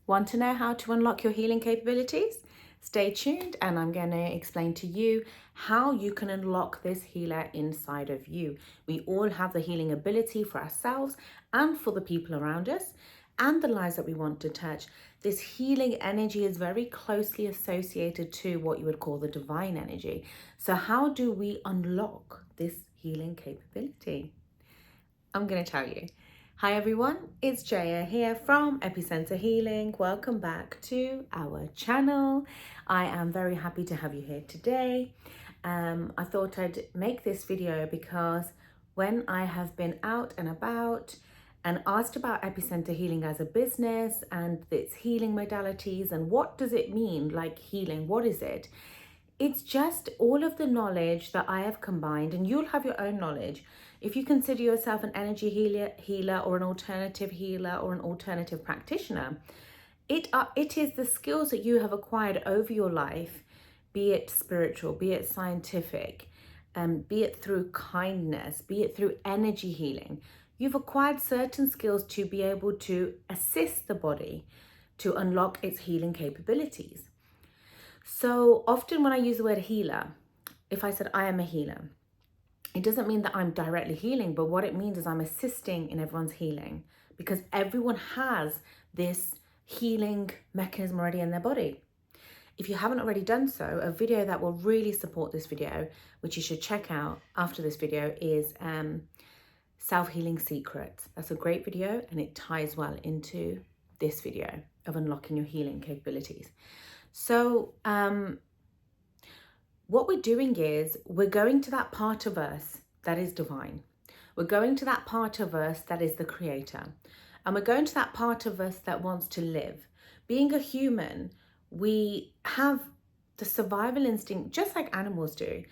Want to know how to unlock your healing capabilities? Stay tuned and I'm going to explain to you how you can unlock this healer inside of you. We all have the healing ability for ourselves and for the people around us and the lives that we want to touch. This healing energy is very closely associated to what you would call the divine energy. So how do we unlock this healing capability? I'm going to tell you. Hi everyone, it's Jaya here from Epicenter Healing. Welcome back to our channel. I am very happy to have you here today. I thought I'd make this video because when I have been out and about and asked about Epicenter Healing as a business and its healing modalities and what does it mean, like healing, what is it? It's just all of the knowledge that I have combined, and you'll have your own knowledge. If you consider yourself an energy healer or an alternative healer or an alternative practitioner, it is the skills that you have acquired over your life, be it spiritual, be it scientific, be it through kindness, be it through energy healing. You've acquired certain skills to be able to assist the body to unlock its healing capabilities. So often when I use the word healer, if I said I am a healer, it doesn't mean that I'm directly healing, but what it means is I'm assisting in everyone's healing because everyone has this healing mechanism already in their body. If you haven't already done so, a video that will really support this video, which you should check out after this video, is Self-Healing Secrets. That's a great video and it ties well into this video of unlocking your healing capabilities. So what we're doing is we're going to that part of us that is divine. We're going to that part of us that is the creator. And we're going to that part of us that wants to live. Being a human, we have the survival instinct just like animals do.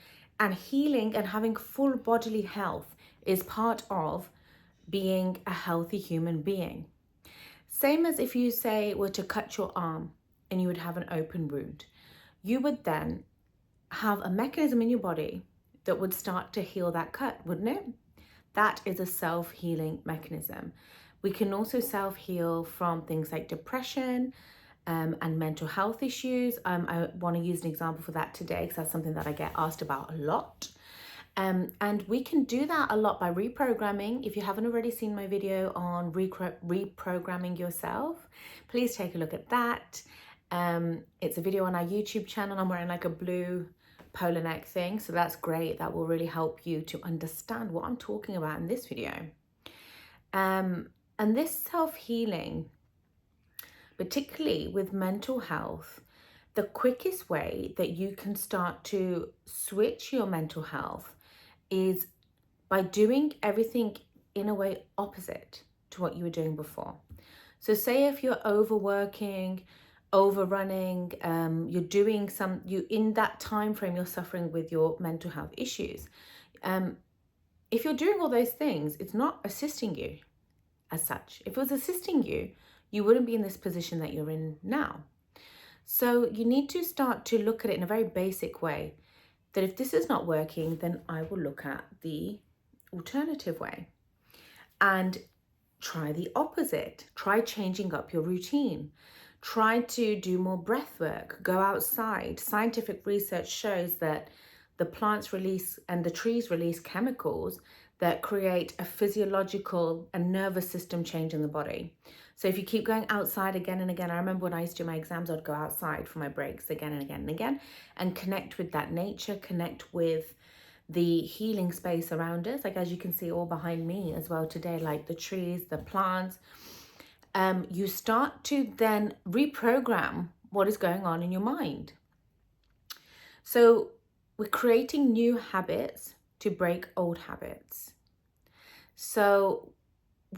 And healing and having full bodily health is part of being a healthy human being. Same as if you say were to cut your arm and you would have an open wound. You would then have a mechanism in your body that would start to heal that cut, wouldn't it? That is a self-healing mechanism. We can also self-heal from things like depression and mental health issues. I want to use an example for that today because that's something that I get asked about a lot. And we can do that a lot by reprogramming. If you haven't already seen my video on reprogramming yourself, please take a look at that. It's a video on our YouTube channel. I'm wearing like a blue polo neck thing, so that's great. That will really help you to understand what I'm talking about in this video. And this self-healing, particularly with mental health, the quickest way that you can start to switch your mental health is by doing everything in a way opposite to what you were doing before. So say if you're overworking, overrunning, you in that time frame you're suffering with your mental health issues. If you're doing all those things, it's not assisting you as such. If it was assisting you, you wouldn't be in this position that you're in now. So you need to start to look at it in a very basic way, that if this is not working, then I will look at the alternative way and try the opposite. Try changing up your routine. Try to do more breath work, go outside. Scientific research shows that the plants release and the trees release chemicals that create a physiological and nervous system change in the body. So if you keep going outside again and again, I remember when I used to do my exams, I'd go outside for my breaks again and again and again and connect with that nature, connect with the healing space around us. Like as you can see all behind me as well today, like the trees, the plants. You start to then reprogram what is going on in your mind. So we're creating new habits to break old habits. So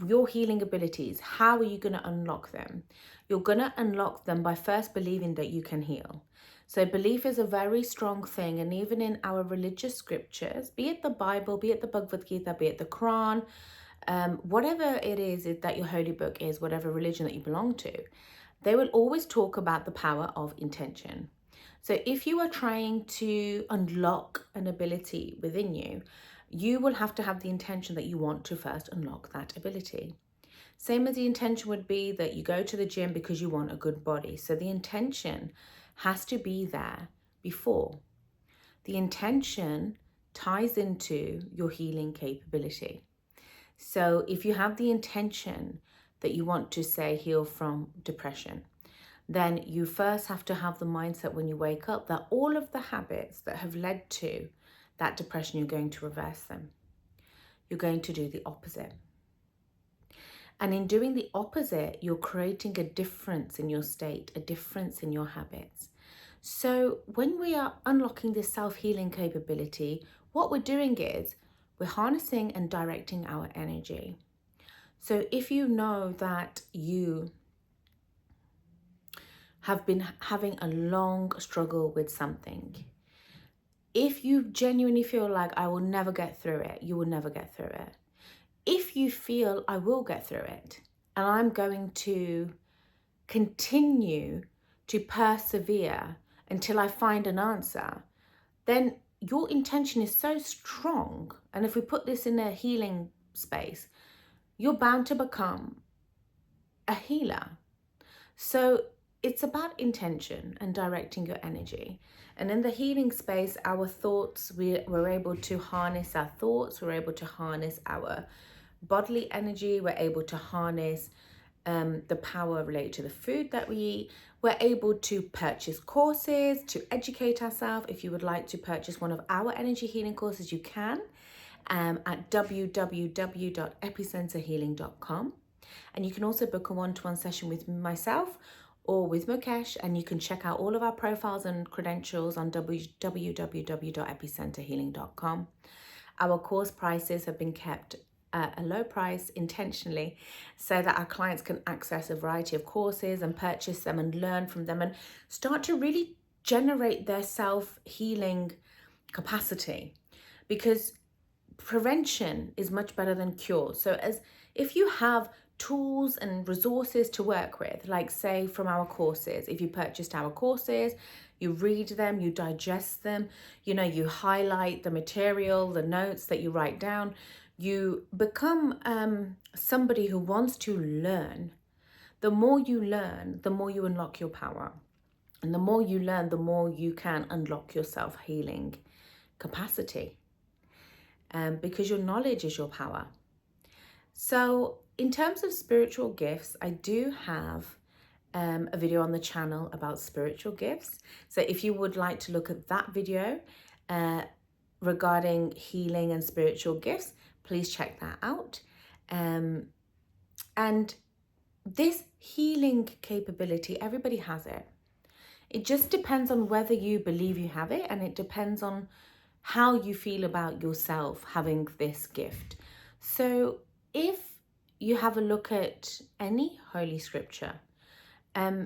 your healing abilities, how are you going to unlock them? You're going to unlock them by first believing that you can heal. So belief is a very strong thing. And even in our religious scriptures, be it the Bible, be it the Bhagavad Gita, be it the Quran, whatever it is that your holy book is, whatever religion that you belong to, they will always talk about the power of intention. So if you are trying to unlock an ability within you, you will have to have the intention that you want to first unlock that ability. Same as the intention would be that you go to the gym because you want a good body. So the intention has to be there before. The intention ties into your healing capability. So if you have the intention that you want to, say, heal from depression, then you first have to have the mindset when you wake up that all of the habits that have led to that depression, you're going to reverse them. You're going to do the opposite. And in doing the opposite, you're creating a difference in your state, a difference in your habits. So when we are unlocking this self-healing capability, what we're doing is we're harnessing and directing our energy. So if you know that you have been having a long struggle with something, if you genuinely feel like I will never get through it, you will never get through it. If you feel I will get through it and I'm going to continue to persevere until I find an answer, then your intention is so strong. And if we put this in a healing space, you're bound to become a healer. So it's about intention and directing your energy. And in the healing space, our thoughts, we're able to harness our thoughts, we're able to harness our bodily energy, we're able to harness the power related to the food that we eat. We're able to purchase courses to educate ourselves. If you would like to purchase one of our energy healing courses, you can at www.epicenterhealing.com. And you can also book a one-to-one session with myself or with Mukesh, and you can check out all of our profiles and credentials on www.epicenterhealing.com. Our course prices have been kept at a low price intentionally so that our clients can access a variety of courses and purchase them and learn from them and start to really generate their self-healing capacity, because prevention is much better than cure. So as if you have tools and resources to work with, like say from our courses, if you purchased our courses, you read them, you digest them, you highlight the material, the notes that you write down, you become somebody who wants to learn. The more you learn, the more you unlock your power. And the more you learn, the more you can unlock your self-healing capacity. Because your knowledge is your power. So in terms of spiritual gifts, I do have a video on the channel about spiritual gifts. So if you would like to look at that video regarding healing and spiritual gifts, please check that out. And this healing capability, everybody has it. It just depends on whether you believe you have it, and it depends on how you feel about yourself having this gift. So if you have a look at any holy scripture,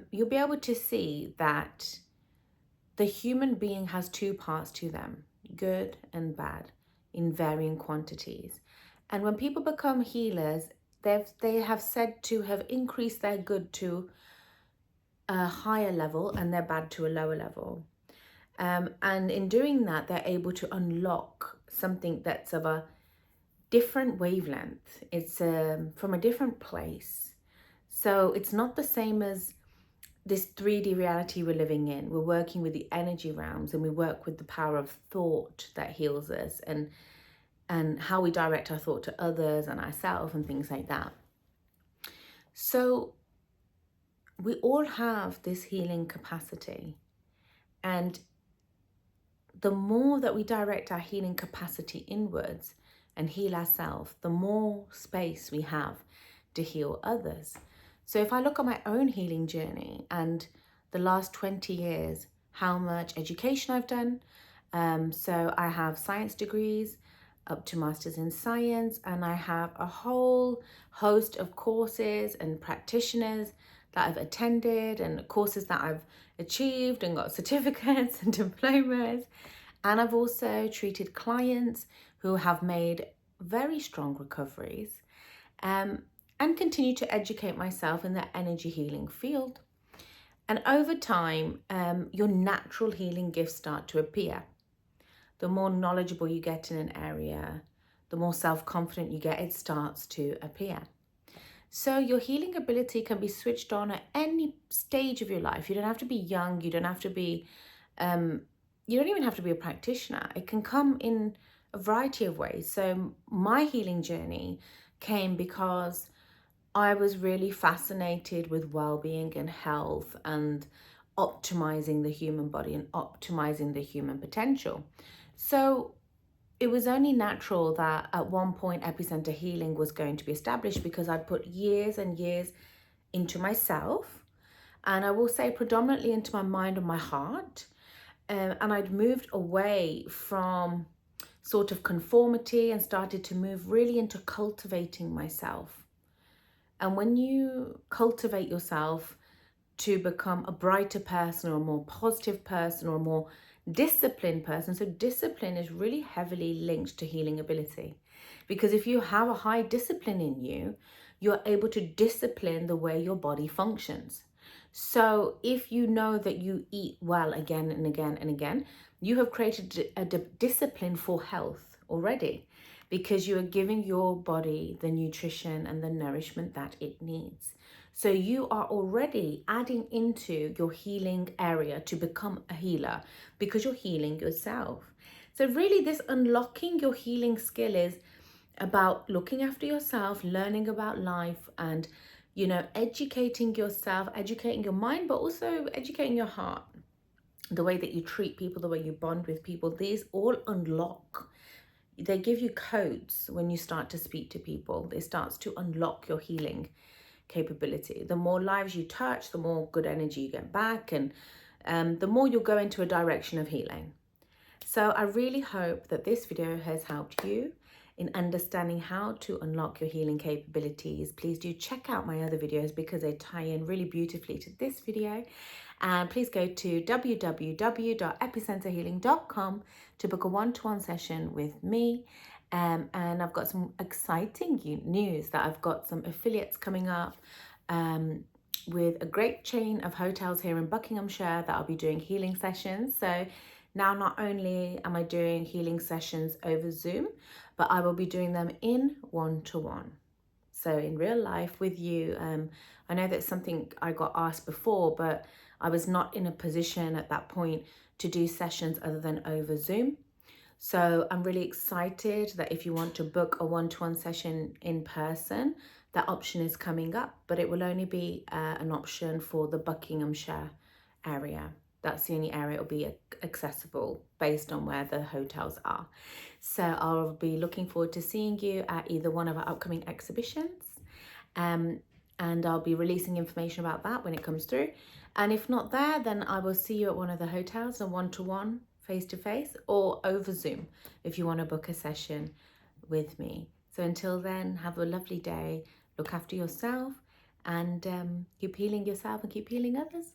you'll be able to see that the human being has two parts to them, good and bad, in varying quantities. And when people become healers, they have said to have increased their good to a higher level and their bad to a lower level. And in doing that, they're able to unlock something that's of a different wavelength. It's from a different place. So it's not the same as this 3D reality we're living in. We're working with the energy realms, and we work with the power of thought that heals us, and how we direct our thought to others and ourselves and things like that. So we all have this healing capacity, and the more that we direct our healing capacity inwards and heal ourselves, the more space we have to heal others. So if I look at my own healing journey and the last 20 years, how much education I've done. So I have science degrees up to masters in science, and I have a whole host of courses and practitioners that I've attended, and courses that I've achieved and got certificates and diplomas. And I've also treated clients who have made very strong recoveries, and continue to educate myself in the energy healing field. And over time, your natural healing gifts start to appear. The more knowledgeable you get in an area, the more self-confident you get, it starts to appear. So your healing ability can be switched on at any stage of your life. You don't have to be young. You don't have to be, um, you don't even have to be a practitioner. It can come in a variety of ways. So my healing journey came because I was really fascinated with well-being and health and optimizing the human body and optimizing the human potential. So it was only natural that at one point epicenter healing was going to be established because I'd put years and years into myself, and I will say predominantly into my mind and my heart. And I'd moved away from sort of conformity and started to move really into cultivating myself. And when you cultivate yourself to become a brighter person or a more positive person or a more disciplined person, so discipline is really heavily linked to healing ability. Because if you have a high discipline in you, you're able to discipline the way your body functions. So if you know that you eat well again and again and again, you have created a discipline for health already, because you are giving your body the nutrition and the nourishment that it needs. So you are already adding into your healing area to become a healer because you're healing yourself. So really this unlocking your healing skill is about looking after yourself, learning about life, and educating yourself, educating your mind, but also educating your heart. The way that you treat people, the way you bond with people, these all unlock. They give you codes when you start to speak to people. It starts to unlock your healing capability. The more lives you touch, the more good energy you get back, and the more you'll go into a direction of healing. So I really hope that this video has helped you in understanding how to unlock your healing capabilities. Please do check out my other videos because they tie in really beautifully to this video. And please go to www.epicenterhealing.com to book a one-to-one session with me. And I've got some exciting news that I've got some affiliates coming up with a great chain of hotels here in Buckinghamshire that I'll be doing healing sessions. So now not only am I doing healing sessions over Zoom, but I will be doing them in one-to-one. So in real life with you. I know that's something I got asked before, but I was not in a position at that point to do sessions other than over Zoom. So I'm really excited that if you want to book a one-to-one session in person, that option is coming up, but it will only be an option for the Buckinghamshire area. That's the only area it will be accessible based on where the hotels are. So I'll be looking forward to seeing you at either one of our upcoming exhibitions. And I'll be releasing information about that when it comes through. And if not there, then I will see you at one of the hotels, a one-to-one, face-to-face, or over Zoom if you want to book a session with me. So until then, have a lovely day, look after yourself, and keep healing yourself and keep healing others.